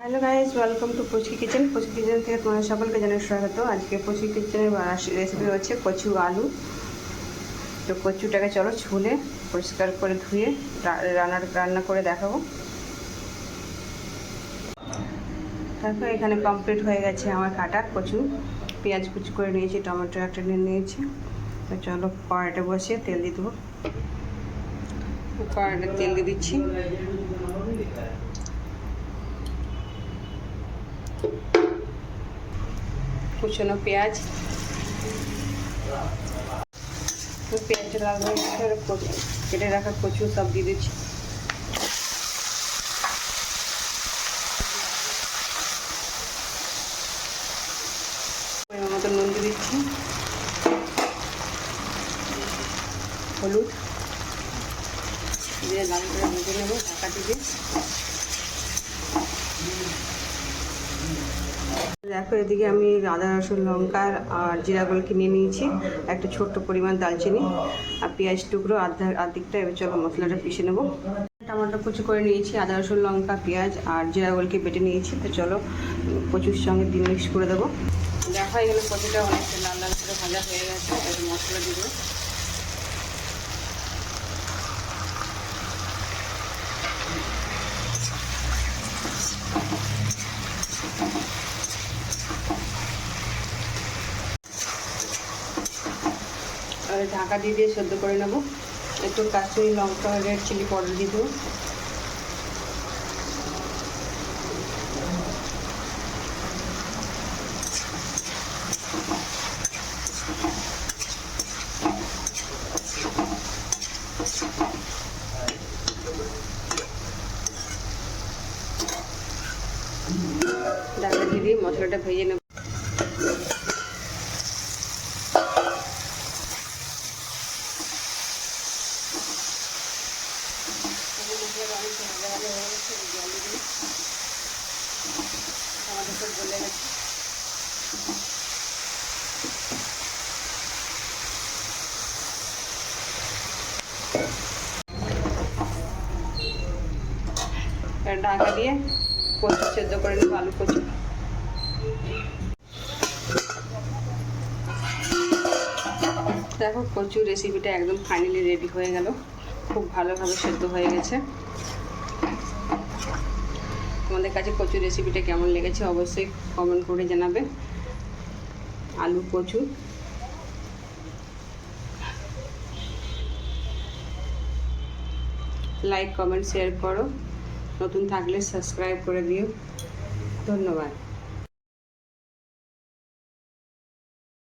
Hello guys, welcome to Puchki kitchen থেকে তোমাদের সকলকে জানাই স্বাগত। আজকে পুচকি কিচেনের রেসিপি হচ্ছে কচু আলু। তো কচুটাকে চলো ছুলে পরিষ্কার করে ধুয়ে রান্না করে দেখাবো। তারপর এখানে কমপ্লিট হয়ে গেছে আমার কাটা কচু। পেঁয়াজ কুচি করে নিয়েছি, টমেটো একটা নিয়ে নিয়েছি। তো চলো কড়াইটা বসিয়ে তেল দিয়ে দেবো। কড়াইটা তেল দিয়ে দিচ্ছি। কুচনো পেঁয়াজ, পেঁয়াজটা লাল হয়ে গেছে, কেটে রাখা কচু সব দিয়ে দিচ্ছি। পরিমাণ মতো নুন দিয়ে দিচ্ছি, হলুদ দিয়ে লাল করে ভেজে নেবো ঢাকা দিয়ে। দেখো এদিকে আমি আদা রসুন লঙ্কার আর জিরা গুলো কিনে নিয়েছি, একটা ছোট্ট পরিমাণ দালচিনি আর পেঁয়াজ টুকরো আর্ধেকটা। এবার চলো মশলাটা পিষে নেবো। টমেটো কুচি করে নিয়েছি, আদা রসুন লঙ্কা পেঁয়াজ আর জিরা গুলকে বেটে নিয়েছি। তো চলো কচুর সঙ্গে দিয়ে মিক্স করে দেবো। দেখা হয়ে গেলে কচুটা অনেকটা লাল লাল করে ভাজা হয়ে গেছে। এবার মশলা দিয়ে দেবো। ঢাকা দিয়ে সেদ্ধ করে নেব। একটু কাশ্মীরি লঙ্কা রেড চিলি পাউডার দিয়ে দেবো। ঢাকা দিয়ে মশলাটা ভেজে নেব। আমাদের সব গলে গেছে। ঢাকা দিয়ে কচু সেদ্ধ করে নেব, আলু কচু। দেখো কচু রেসিপিটা একদম ফাইনালি রেডি হয়ে গেল, খুব ভালোভাবে সেদ্ধ হয়ে গেছে। তোমাদের কাছে কচু রেসিপিটা কেমন লেগেছে অবশ্যই কমেন্ট করে জানাবে। আলু কচু লাইক কমেন্ট শেয়ার করো, নতুন থাকলে সাবস্ক্রাইব করে দিও। ধন্যবাদ।